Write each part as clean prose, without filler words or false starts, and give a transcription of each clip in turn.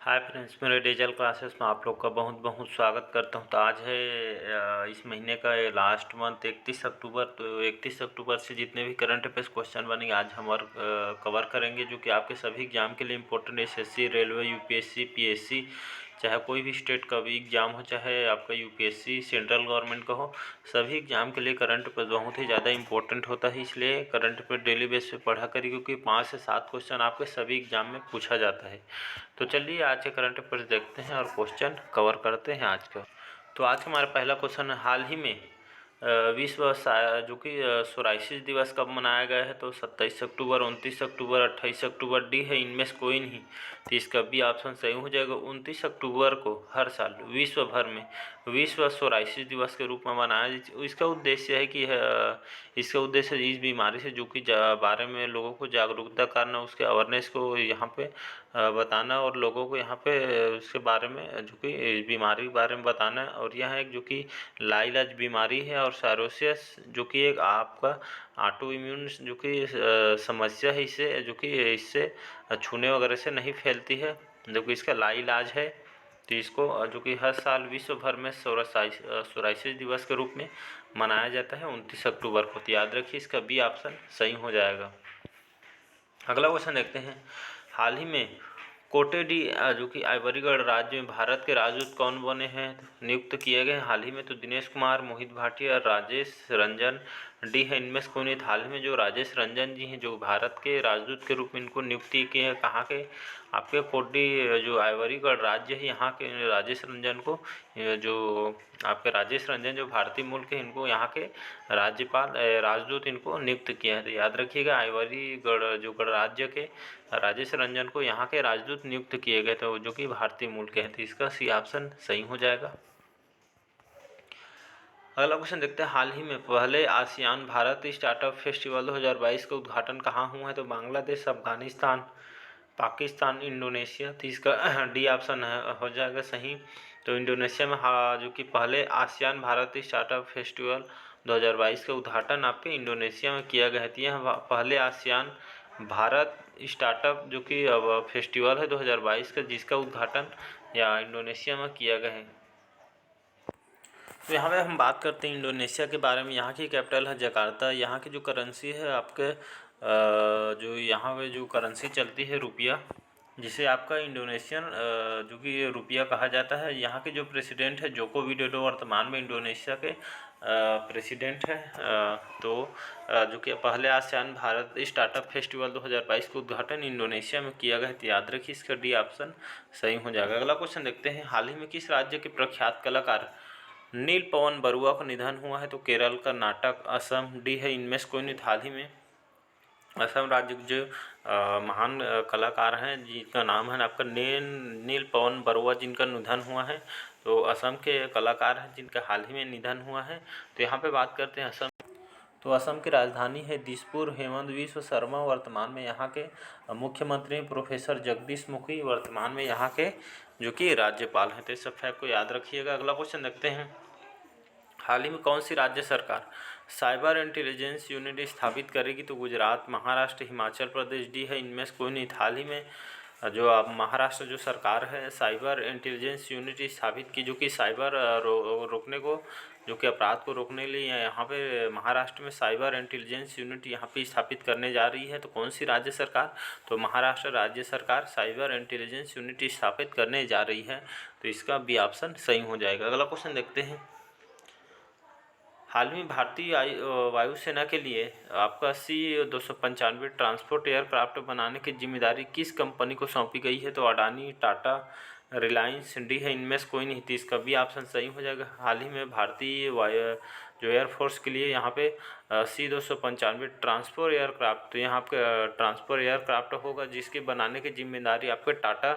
Hi friends, मेरे digital classes में आप लोग का बहुत बहुत स्वागत करता हूं। तो आज है इस महीने का ये लास्ट मंथ 31 अक्टूबर। तो 31 अक्टूबर से जितने भी करंट अफेयर्स क्वेश्चन बनेंगे आज हम और कवर करेंगे, जो कि आपके सभी एग्जाम के लिए important. SSC, railway, UPSC, PSC, चाहे कोई भी स्टेट का भी एग्ज़ाम हो, चाहे आपका यूपीएससी सेंट्रल गवर्नमेंट का हो, सभी एग्जाम के लिए करंट अफेयर बहुत ही ज़्यादा इंपॉर्टेंट होता है। इसलिए करंट अफेयर डेली बेस पे पढ़ा करिए, क्योंकि 5 से 7 क्वेश्चन आपके सभी एग्जाम में पूछा जाता है। तो चलिए आज के करंट अफेयर्स देखते हैं और क्वेश्चन कवर करते हैं आज का। तो आज हमारा पहला क्वेश्चन है, हाल ही में जो कि सोराइसिस दिवस कब मनाया गया है? तो 27 अक्टूबर, 29 अक्टूबर, 28 अक्टूबर। डी है इनमें से कोई नहीं, तो इसका बी ऑप्शन सही हो जाएगा। 29 अक्टूबर को हर साल विश्व भर में विश्व सोराइसिस दिवस के रूप में मनाया। इसका उद्देश्य है कि इसका उद्देश्य इस बीमारी से जो कि बारे में लोगों को जागरूकता करना, उसके अवेयरनेस को यहाँ पे बताना और लोगों को यहाँ पे उसके बारे में जो कि इस बीमारी के बारे में बताना। और यह एक जो कि लाइलाज बीमारी है, और साइरोसिस जो कि एक आपका ऑटो इम्यून जो कि समस्या है, इससे जो कि इससे छूने वगैरह से नहीं फैलती है, जो कि इसका लाइलाज है। तो इसको जो कि हर साल विश्व भर में सोराइसिस दिवस के रूप में मनाया जाता है 29 अक्टूबर को। तो याद रखिए इसका बी ऑप्शन सही हो जाएगा। अगला क्वेश्चन देखते हैं, हाल ही में कोटे डी जो कि आइवरीगढ़ राज्य में भारत के राजदूत कौन बने हैं, नियुक्त किए गए हाल ही में? तो दिनेश कुमार, मोहित भाटिया, राजेश रंजन। डी है इनमें से कौन? हाल ही में जो राजेश रंजन जी हैं, जो भारत के राजदूत के रूप में इनको नियुक्ति किए हैं। कहाँ के? आपके कोटी जो आइवरीगढ़ राज्य है, यहाँ के राजेश रंजन को जो आपके राजेश रंजन जो भारतीय मूल के, इनको यहाँ के राज्यपाल राजदूत इनको नियुक्त किया है। तो याद रखिएगा आइवरीगढ़ जो गणराज्य के राजेश रंजन को यहाँ के राजदूत नियुक्त किए गए थे, जो कि भारतीय मूल के हैं। तो इसका सी ऑप्शन सही हो जाएगा। अगला क्वेश्चन देखते हैं, हाल ही में पहले आसियान भारत स्टार्टअप फेस्टिवल 2022 का उद्घाटन कहाँ हुआ है? तो बांग्लादेश, अफगानिस्तान, पाकिस्तान, इंडोनेशिया। तो इसका डी ऑप्शन हो जाएगा सही। तो इंडोनेशिया में जो कि पहले आसियान भारत स्टार्टअप फेस्टिवल 2022 का उद्घाटन आपके इंडोनेशिया में किया गया है। तो यह पहले आसियान भारत स्टार्टअप जो कि फेस्टिवल है 2022 का, जिसका उद्घाटन या इंडोनेशिया में किया गया है। तो यहाँ पे हम बात करते हैं इंडोनेशिया के बारे में। यहाँ की कैपिटल है जकार्ता। यहाँ की जो करेंसी है आपके जो यहाँ पे जो करेंसी चलती है रुपया, जिसे आपका इंडोनेशियन जो कि रुपया कहा जाता है। यहाँ के जो प्रेसिडेंट है जोको विडोडो, वर्तमान में इंडोनेशिया के प्रेसिडेंट है। जो कि पहले आसियान भारत स्टार्टअप फेस्टिवल 2022 का उद्घाटन इंडोनेशिया में किया गया है। तो याद रखिए इसका डी ऑप्शन सही हो जाएगा। अगला क्वेश्चन देखते हैं, हाल ही में किस राज्य के प्रख्यात कलाकार नील पवन बरुआ का निधन हुआ है? तो केरल, कर्नाटक, असम। डी है इनमें से कोई नहीं। हाल ही में असम राज्य के जो महान कलाकार हैं, जिनका नाम है आपका नील पवन बरुआ, जिनका निधन हुआ है। तो असम के कलाकार हैं जिनका हाल ही में निधन हुआ है। तो यहाँ पे बात करते हैं असम। तो असम की राजधानी है दिसपुर। हेमंत बिस्वा शर्मा वर्तमान में यहाँ के मुख्यमंत्री हैं। प्रोफेसर जगदीश मुखी वर्तमान में यहाँ के जो कि राज्यपाल हैं। तो इस सब फैक्ट को याद रखिएगा। अगला क्वेश्चन देखते हैं, हाल ही में कौन सी राज्य सरकार साइबर इंटेलिजेंस यूनिट स्थापित करेगी? तो गुजरात, महाराष्ट्र, हिमाचल प्रदेश। डी है इनमें से कोई नहीं। हाल ही में जो आप महाराष्ट्र जो सरकार है साइबर इंटेलिजेंस यूनिट स्थापित की, जो कि साइबर रोकने को, जो कि अपराध को रोकने के लिए यहाँ पे महाराष्ट्र में साइबर इंटेलिजेंस यूनिट यहाँ पे स्थापित करने जा रही है। तो कौन सी राज्य सरकार? तो महाराष्ट्र राज्य सरकार साइबर इंटेलिजेंस यूनिट स्थापित करने जा रही है। तो इसका बी ऑप्शन सही हो जाएगा। अगला क्वेश्चन देखते हैं, हाल में भारतीय वायुसेना के लिए आपका C-295 ट्रांसपोर्ट एयरक्राफ्ट बनाने की जिम्मेदारी किस कंपनी को सौंपी गई है? तो अडानी, टाटा, रिलायंस। डी है इनमें से कोई नहीं। तो इसका भी ऑप्शन सही हो जाएगा। हाल ही में भारतीय जो एयरफोर्स के लिए यहाँ पे C-295 ट्रांसपोर्ट एयरक्राफ्ट, तो यहाँ आपका ट्रांसपोर्ट एयरक्राफ्ट होगा, जिसके बनाने की जिम्मेदारी आपके टाटा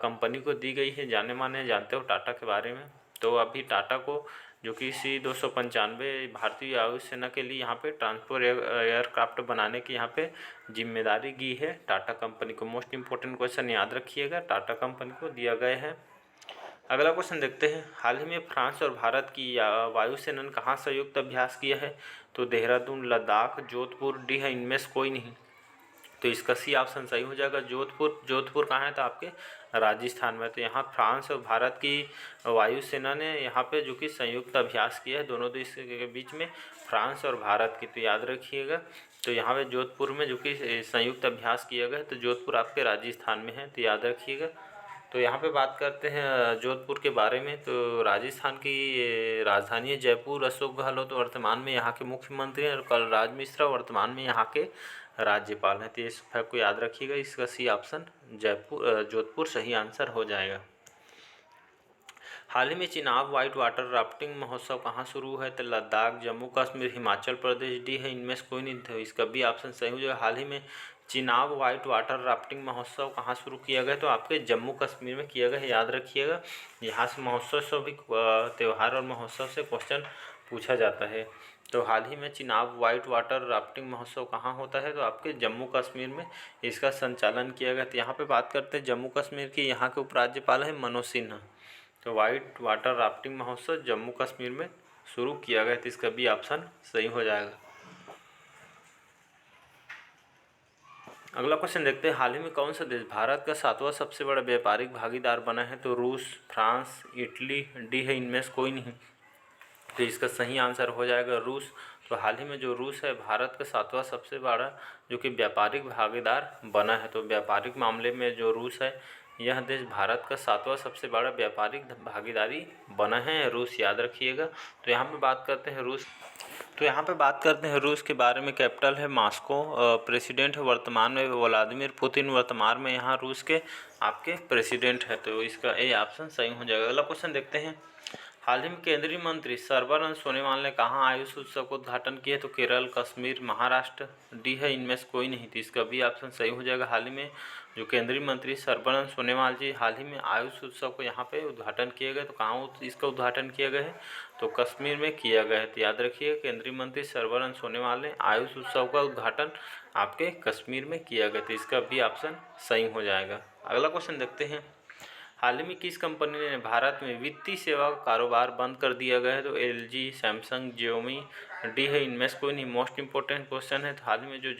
कंपनी को दी गई है। जाने माने जानते हो टाटा के बारे में। तो अभी टाटा को जो कि C-295 भारतीय वायुसेना के लिए यहाँ पे ट्रांसपोर्ट एयरक्राफ्ट बनाने की यहाँ पे जिम्मेदारी दी है टाटा कंपनी को। मोस्ट इंपॉर्टेंट क्वेश्चन याद रखिएगा, टाटा कंपनी को दिया गया है। अगला क्वेश्चन देखते हैं, हाल ही में फ्रांस और भारत की वायुसेना ने कहाँ संयुक्त अभ्यास किया है? तो देहरादून, लद्दाख, जोधपुर। डी है इनमें से कोई नहीं। तो इसका सी ऑप्शन सही हो जाएगा। जोधपुर, जोधपुर कहाँ है? तो आपके राजस्थान में। तो यहाँ फ्रांस और भारत की वायुसेना ने यहाँ पे जो कि संयुक्त अभ्यास किया है दोनों देश के बीच में, फ्रांस और भारत की, तो याद रखिएगा। तो यहाँ पे जोधपुर में जो कि संयुक्त अभ्यास किया गया है, तो जोधपुर आपके राजस्थान में है, तो याद रखिएगा। तो यहाँ पे बात करते हैं जोधपुर के बारे में। तो राजस्थान की राजधानी है जयपुर। अशोक गहलोत वर्तमान में यहाँ के मुख्यमंत्री हैं और कलराज मिश्रा वर्तमान में यहाँ के राज्यपाल हैं। तो इस फैक्ट को याद रखिएगा। इसका सी ऑप्शन जोधपुर सही आंसर हो जाएगा। हाल ही में चिनाब व्हाइट वाटर राफ्टिंग महोत्सव कहाँ शुरू है? तो लद्दाख, जम्मू कश्मीर, हिमाचल प्रदेश, डी है इनमें से कोई नहीं। तो इसका भी ऑप्शन सही हो जाएगा। हाल ही में चिनाब व्हाइट वाटर राफ्टिंग महोत्सव कहाँ शुरू किया गया? तो आपके जम्मू कश्मीर में किया गया है, याद रखिएगा। यहाँ से महोत्सव से भी त्यौहार और महोत्सव से क्वेश्चन पूछा जाता है। तो हाल ही में चिनाब व्हाइट वाटर राफ्टिंग महोत्सव कहाँ होता है? तो आपके जम्मू कश्मीर में इसका संचालन किया गया। तो यहाँ पे बात करते हैं जम्मू कश्मीर की, यहाँ के उपराज्यपाल हैं मनोज सिन्हा। तो वाइट वाटर राफ्टिंग महोत्सव जम्मू कश्मीर में शुरू किया गया। तो इसका भी ऑप्शन सही हो जाएगा। अगला क्वेश्चन देखते हैं, हाल ही में कौन सा देश भारत का 7वां सबसे बड़ा व्यापारिक भागीदार बना है? तो रूस, फ्रांस, इटली, डी है इनमें से कोई नहीं। तो इसका सही आंसर हो जाएगा रूस। तो हाल ही में जो रूस है भारत का 7वां सबसे बड़ा जो कि व्यापारिक भागीदार बना है। तो व्यापारिक मामले में जो रूस है, यह देश भारत का 7वां सबसे बड़ा व्यापारिक भागीदारी बना है रूस, याद रखिएगा। तो यहाँ पे बात करते हैं रूस। तो यहाँ पे बात करते हैं रूस के बारे में। कैपिटल है मॉस्को, प्रेसिडेंट है वर्तमान में व्लादिमीर पुतिन, वर्तमान में यहाँ रूस के आपके प्रेसिडेंट है। तो इसका ए ऑप्शन सही हो जाएगा। अगला क्वेश्चन देखते हैं, हाल ही में केंद्रीय मंत्री सर्बानंद सोनोवाल ने कहाँ आयुष उत्सव का उद्घाटन किया? तो केरल, कश्मीर, महाराष्ट्र, डी है इनमें से कोई नहीं। तो इसका भी ऑप्शन सही हो जाएगा। हाल ही में जो केंद्रीय मंत्री सर्बानंद सोनोवाल जी हाल ही में आयुष उत्सव को यहाँ पे उद्घाटन किया गया। तो कहाँ इसका उद्घाटन किया गया है? तो कश्मीर में किया गया है। तो याद रखिए केंद्रीय मंत्री सर्बानंद सोनोवाल ने आयुष उत्सव का उद्घाटन आपके कश्मीर में किया गया। तो इसका भी ऑप्शन सही हो जाएगा। अगला क्वेश्चन देखते हैं, हाल ही में किस कंपनी ने भारत में वित्तीय सेवा का कारोबार बंद कर दिया गया है? तो एलजी, सैमसंग, जियोमी, डी है इनमें से कोई नहीं। मोस्ट इंपॉर्टेंट क्वेश्चन है। तो हाल ही में जो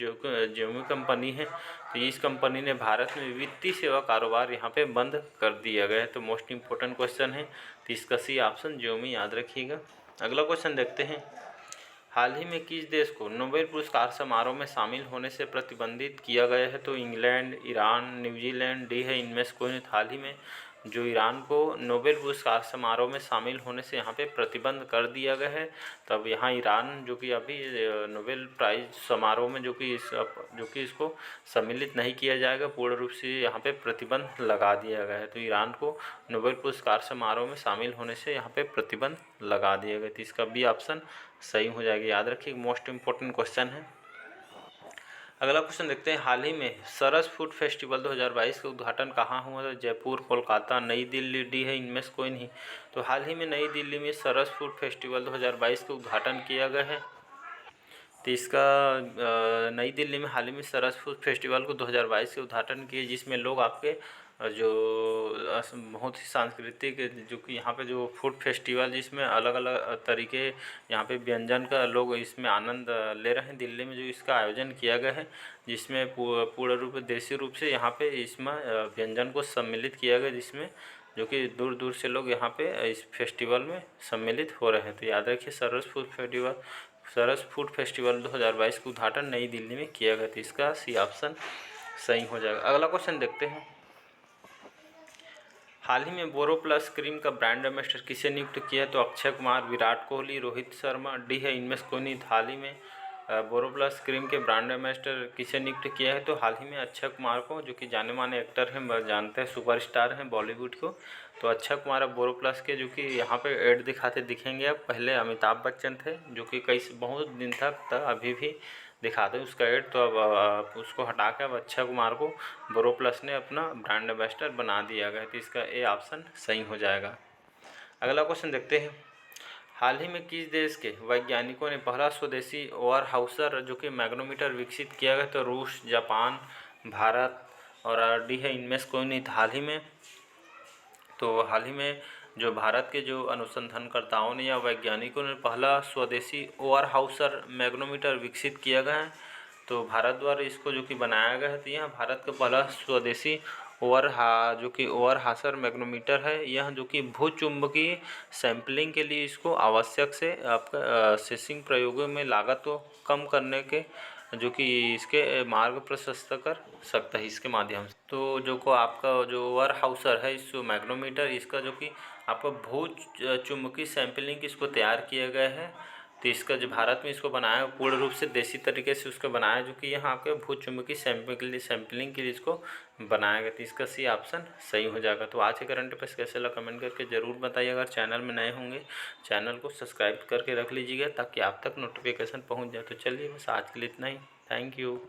जियोमी कंपनी है, तो इस कंपनी ने भारत में वित्तीय सेवा कारोबार यहाँ पे बंद कर दिया गया है। तो मोस्ट इंपॉर्टेंट क्वेश्चन है। तो इसका सी ऑप्शन जियोमी, याद रखिएगा। अगला क्वेश्चन देखते हैं, हाल ही में किस देश को नोबेल पुरस्कार समारोह में शामिल होने से प्रतिबंधित किया गया है? तो इंग्लैंड, ईरान, न्यूजीलैंड, डी है इनमें से कोई नहीं। हाल ही में जो ईरान को नोबेल पुरस्कार समारोह में शामिल होने से यहाँ पे प्रतिबंध कर दिया गया है। तब यहाँ ईरान जो कि अभी नोबेल प्राइज समारोह में जो कि इसको सम्मिलित नहीं किया जाएगा, पूर्ण रूप से यहाँ पे प्रतिबंध लगा दिया गया है। तो ईरान को नोबेल पुरस्कार समारोह में शामिल होने से यहाँ पे प्रतिबंध लगा दिया गया। तो इसका बी ऑप्शन सही हो जाएगी, याद रखिए। मोस्ट इंपॉर्टेंट क्वेश्चन है। अगला क्वेश्चन देखते हैं, हाल ही में सरस फूड फेस्टिवल 2022 का उद्घाटन कहाँ हुआ था? जयपुर, कोलकाता, नई दिल्ली, डी है इनमें से कोई नहीं। तो हाल ही में नई दिल्ली में सरस फूड फेस्टिवल 2022 का उद्घाटन किया गया है। तो इसका नई दिल्ली में हाल ही में सरस फूड फेस्टिवल को 2022 के उद्घाटन किए, जिसमें लोग आपके जो बहुत ही सांस्कृतिक जो कि यहाँ पे जो फूड फेस्टिवल जिसमें अलग अलग तरीके यहाँ पे व्यंजन का लोग इसमें आनंद ले रहे हैं। दिल्ली में जो इसका आयोजन किया गया है, जिसमें पूर्ण रूप देसी रूप से यहाँ पे इसमें व्यंजन को सम्मिलित किया गया, जिसमें जो कि दूर दूर से लोग यहाँ पे इस फेस्टिवल में सम्मिलित हो रहे हैं। तो याद रखिए सरस फूड फेस्टिवल 2022 का उद्घाटन नई दिल्ली में किया गया था। इसका सी ऑप्शन सही हो जाएगा। अगला क्वेश्चन देखते हैं, हाल ही में बोरोप्लस क्रीम का ब्रांड एम्बेसडर किसे नियुक्त किया है? तो अक्षय कुमार, विराट कोहली, रोहित शर्मा, डी है इनमें से कोई नहीं। हाल ही में बोरोप्लस क्रीम के ब्रांड एम्बेसडर किसे नियुक्त किया है? तो हाल ही में अक्षय कुमार को, जो कि जाने माने एक्टर हैं, जानते हैं, सुपरस्टार हैं बॉलीवुड को। तो अक्षय कुमार अब बोरोप्लस के जो कि यहाँ पे ऐड दिखाते दिखेंगे। अब पहले अमिताभ बच्चन थे जो कि बहुत दिन तक अभी भी दिखाते उसका ऐड। तो अब उसको हटा के अब अक्षय कुमार को बोरोप्लस ने अपना ब्रांड एम्बेसडर बना दिया गया। तो इसका ए ऑप्शन सही हो जाएगा। अगला क्वेश्चन देखते हैं, हाल ही में किस देश के वैज्ञानिकों ने पहला स्वदेशी ओवर हाउसर जो कि मैग्नोमीटर विकसित किया गया? तो रूस, जापान, भारत और डी है इनमें से कोई नहीं। हाल ही में जो भारत के जो अनुसंधानकर्ताओं ने या वैज्ञानिकों ने पहला स्वदेशी ओवर हाउसर मैग्नोमीटर विकसित किया गया है। तो भारत द्वारा इसको जो कि बनाया गया है, तो यह भारत का पहला स्वदेशी जो कि ओवरहाशर मैग्नीमीटर है। यह जो कि भूचुम्बकीय सैंपलिंग के लिए इसको आवश्यक से आपका सेंसिंग प्रयोगों में लागत को कम करने के जो कि इसके मार्ग प्रशस्त कर सकता है इसके माध्यम से। तो जो को आपका जो ओवरहाउसर है इस मैग्नीमीटर, इसका जो कि आपका भू चुम्बकीय सैंपलिंग इसको तैयार किया गया है। तो इसका जो भारत में इसको बनाया पूर्ण रूप से देसी तरीके से उसको बनाया, जो कि यहाँ के भू चुम्बकीय सैंपलिंग के लिए इसको बनाया गया। तो इसका सी ऑप्शन सही हो जाएगा। तो आज के करंट अफेयर्स कैसे लगा कमेंट करके ज़रूर बताइए। अगर चैनल में नए होंगे चैनल को सब्सक्राइब करके रख लीजिएगा ताकि आप तक नोटिफिकेशन पहुँच जाए। तो चलिए बस आज के लिए इतना ही। Thank you.